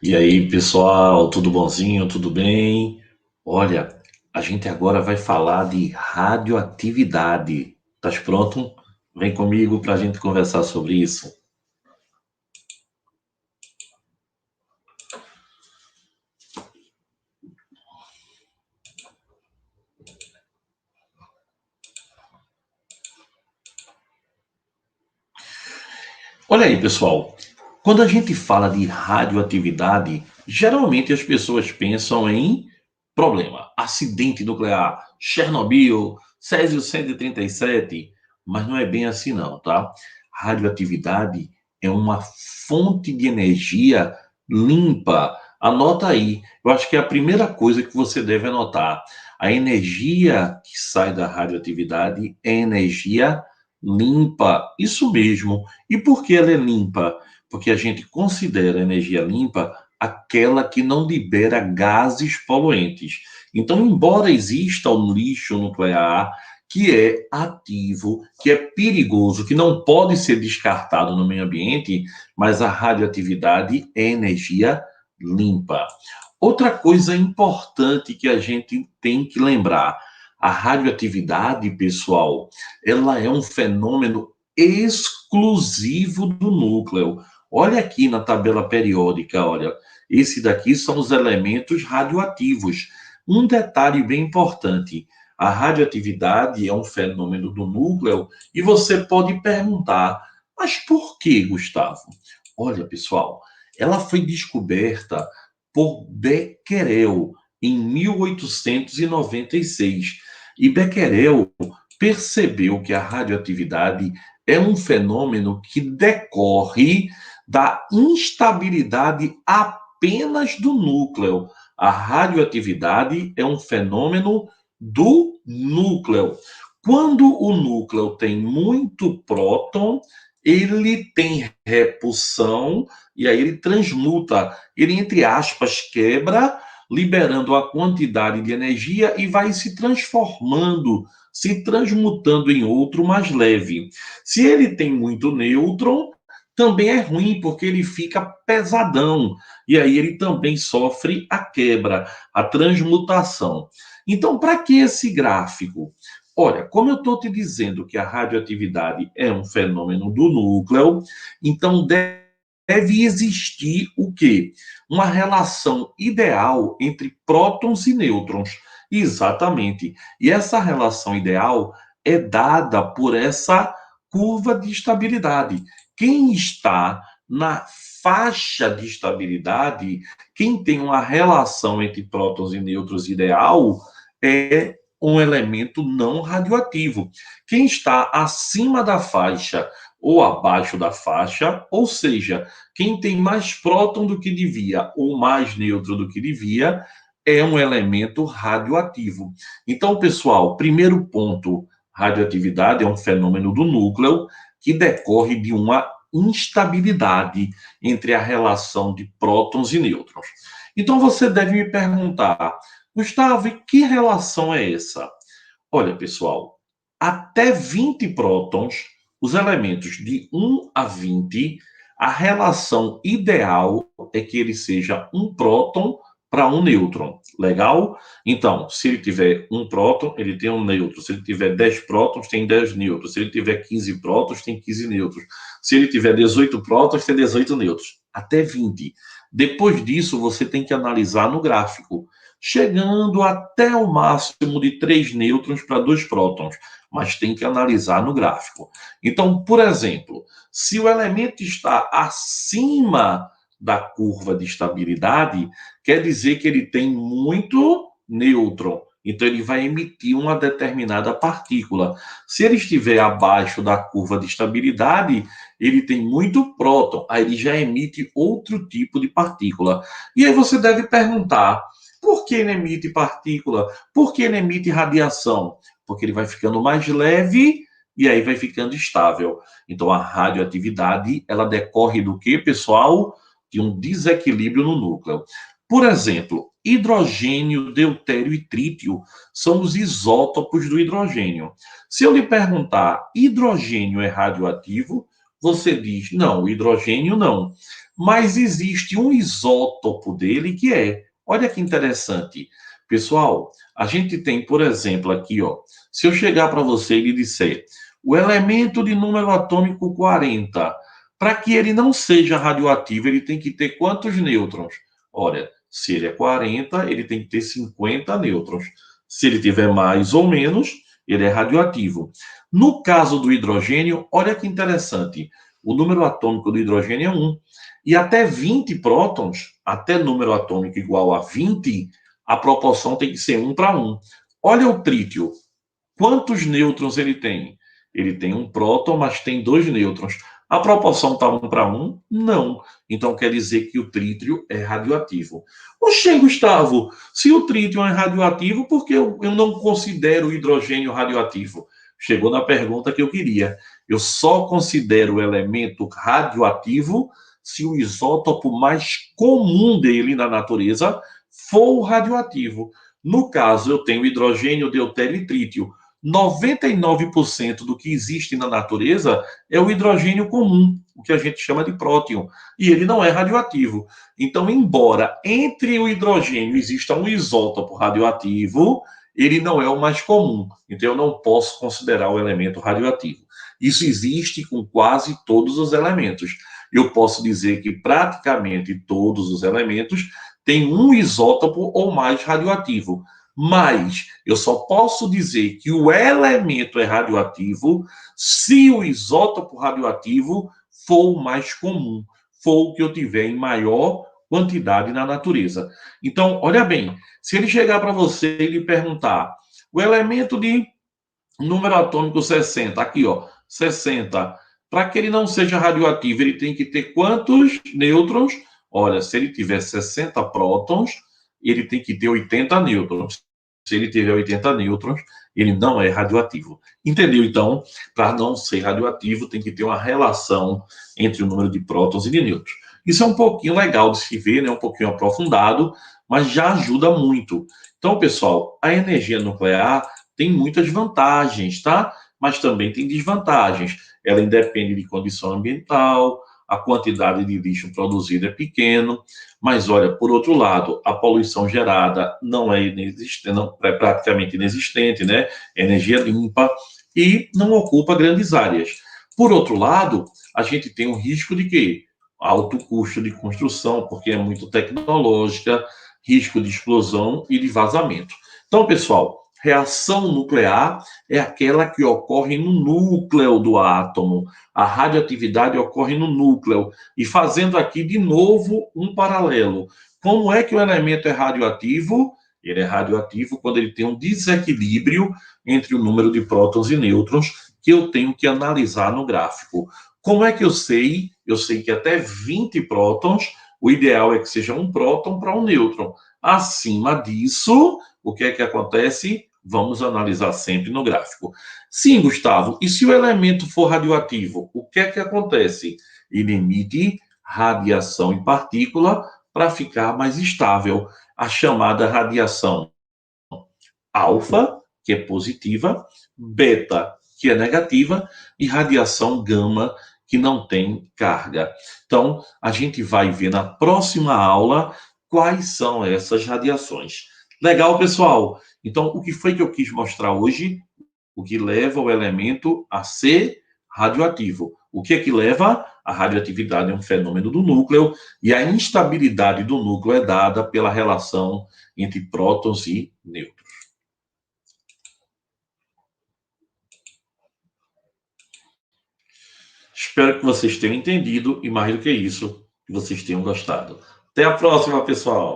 E aí, pessoal, tudo bonzinho, tudo bem? Olha, a gente agora vai falar de radioatividade. Estás pronto? Vem comigo para a gente conversar sobre isso. Olha aí, pessoal. Quando a gente fala de radioatividade, geralmente as pessoas pensam em problema, acidente nuclear, Chernobyl, Césio 137, mas não é bem assim não, tá? Radioatividade é uma fonte de energia limpa. Anota aí. Eu acho que é a primeira coisa que você deve anotar. A energia que sai da radioatividade é energia limpa. Isso mesmo. E por que ela é limpa? Porque a gente considera a energia limpa aquela que não libera gases poluentes. Então, embora exista o lixo nuclear, que é ativo, que é perigoso, que não pode ser descartado no meio ambiente, mas a radioatividade é energia limpa. Outra coisa importante que a gente tem que lembrar, a radioatividade, pessoal, ela é um fenômeno exclusivo do núcleo. Olha aqui na tabela periódica, olha, esse daqui são os elementos radioativos. Um detalhe bem importante, a radioatividade é um fenômeno do núcleo e você pode perguntar, mas por que, Gustavo? Olha, pessoal, ela foi descoberta por Becquerel em 1896. E Becquerel percebeu que a radioatividade é um fenômeno que decorre da instabilidade apenas do núcleo. A radioatividade é um fenômeno do núcleo. Quando o núcleo tem muito próton, ele tem repulsão e aí ele transmuta, ele, entre aspas, quebra, liberando a quantidade de energia e vai se transformando, se transmutando em outro mais leve. Se ele tem muito nêutron, também é ruim, porque ele fica pesadão. E aí ele também sofre a quebra, a transmutação. Então, para que esse gráfico? Olha, como eu estou te dizendo que a radioatividade é um fenômeno do núcleo, então deve existir o quê? Uma relação ideal entre prótons e nêutrons. Exatamente. E essa relação ideal é dada por essa curva de estabilidade. Quem está na faixa de estabilidade, quem tem uma relação entre prótons e nêutrons ideal, é um elemento não radioativo. Quem está acima da faixa ou abaixo da faixa, ou seja, quem tem mais próton do que devia ou mais nêutron do que devia, é um elemento radioativo. Então, pessoal, primeiro ponto, radioatividade é um fenômeno do núcleo que decorre de uma instabilidade entre a relação de prótons e nêutrons. Então, você deve me perguntar, Gustavo, e que relação é essa? Olha, pessoal, até 20 prótons, os elementos de 1 a 20, a relação ideal é que ele seja um próton para um nêutron. Legal? Então, se ele tiver um próton, ele tem um nêutron. Se ele tiver 10 prótons, tem 10 nêutrons. Se ele tiver 15 prótons, tem 15 nêutrons. Se ele tiver 18 prótons, tem 18 nêutrons. Até 20. Depois disso, você tem que analisar no gráfico, chegando até o máximo de 3 nêutrons para 2 prótons, mas tem que analisar no gráfico. Então, por exemplo, se o elemento está acima da curva de estabilidade, quer dizer que ele tem muito nêutron. Então, ele vai emitir uma determinada partícula. Se ele estiver abaixo da curva de estabilidade, ele tem muito próton. Aí ele já emite outro tipo de partícula. E aí você deve perguntar, por que ele emite partícula? Por que ele emite radiação? Porque ele vai ficando mais leve e aí vai ficando estável. Então, a radioatividade, ela decorre do que, pessoal? De um desequilíbrio no núcleo. Por exemplo, hidrogênio, deutério e trítio são os isótopos do hidrogênio. Se eu lhe perguntar, hidrogênio é radioativo? você diz, não, o hidrogênio não. Mas existe um isótopo dele que é. Olha que interessante. Pessoal, a gente tem, por exemplo, aqui, ó, se eu chegar para você e lhe disser o elemento de número atômico 40, para que ele não seja radioativo, ele tem que ter quantos nêutrons? Olha, se ele é 40, ele tem que ter 50 nêutrons. Se ele tiver mais ou menos, ele é radioativo. No caso do hidrogênio, olha que interessante. O número atômico do hidrogênio é 1. E até 20 prótons, até número atômico igual a 20, a proporção tem que ser 1 para 1. Olha o trítio. Quantos nêutrons ele tem? Ele tem um próton, mas tem 2 nêutrons. A proporção está 1 para 1? Não. Então quer dizer que o trítio é radioativo. Oxê, Gustavo, se o trítio é radioativo, por que eu não considero o hidrogênio radioativo? Chegou na pergunta que eu queria. Eu só considero o elemento radioativo se o isótopo mais comum dele na natureza for o radioativo. No caso, eu tenho hidrogênio, deutério e trítio. 99% do que existe na natureza é o hidrogênio comum, o que a gente chama de próton, e ele não é radioativo. Então, embora entre o hidrogênio exista um isótopo radioativo, ele não é o mais comum. Então, eu não posso considerar o elemento radioativo. Isso existe com quase todos os elementos. Eu posso dizer que praticamente todos os elementos têm um isótopo ou mais radioativo. Mas eu só posso dizer que o elemento é radioativo se o isótopo radioativo for o mais comum, for o que eu tiver em maior quantidade na natureza. Então, olha bem, se ele chegar para você e lhe perguntar o elemento de número atômico 60, aqui ó, 60, para que ele não seja radioativo, ele tem que ter quantos nêutrons? Olha, se ele tiver 60 prótons, ele tem que ter 80 nêutrons. Se ele tiver 80 nêutrons, ele não é radioativo. Entendeu? Então, para não ser radioativo, tem que ter uma relação entre o número de prótons e de nêutrons. Isso é um pouquinho legal de se ver, né? Um pouquinho aprofundado, mas já ajuda muito. Então, pessoal, a energia nuclear tem muitas vantagens, tá? Mas também tem desvantagens. Ela independe de condição ambiental, a quantidade de lixo produzido é pequeno, mas olha, por outro lado, a poluição gerada não é inexistente, não, é praticamente inexistente, né? Energia limpa e não ocupa grandes áreas. Por outro lado, a gente tem o risco de quê? Alto custo de construção, porque é muito tecnológica, risco de explosão e de vazamento. Então, pessoal, reação nuclear é aquela que ocorre no núcleo do átomo. A radioatividade ocorre no núcleo. E fazendo aqui de novo um paralelo. Como é que o elemento é radioativo? Ele é radioativo quando ele tem um desequilíbrio entre o número de prótons e nêutrons que eu tenho que analisar no gráfico. Como é que eu sei? Eu sei que até 20 prótons, o ideal é que seja um próton para um nêutron. Acima disso, o que é que acontece? Vamos analisar sempre no gráfico. Sim, Gustavo, e se o elemento for radioativo, o que é que acontece? Ele emite radiação em partícula para ficar mais estável. A chamada radiação alfa, que é positiva, beta, que é negativa, e radiação gama, que não tem carga. Então, a gente vai ver na próxima aula quais são essas radiações. Legal, pessoal? Então, o que foi que eu quis mostrar hoje? O que leva o elemento a ser radioativo. O que é que leva? A radioatividade é um fenômeno do núcleo e a instabilidade do núcleo é dada pela relação entre prótons e nêutrons. Espero que vocês tenham entendido e, mais do que isso, que vocês tenham gostado. Até a próxima, pessoal!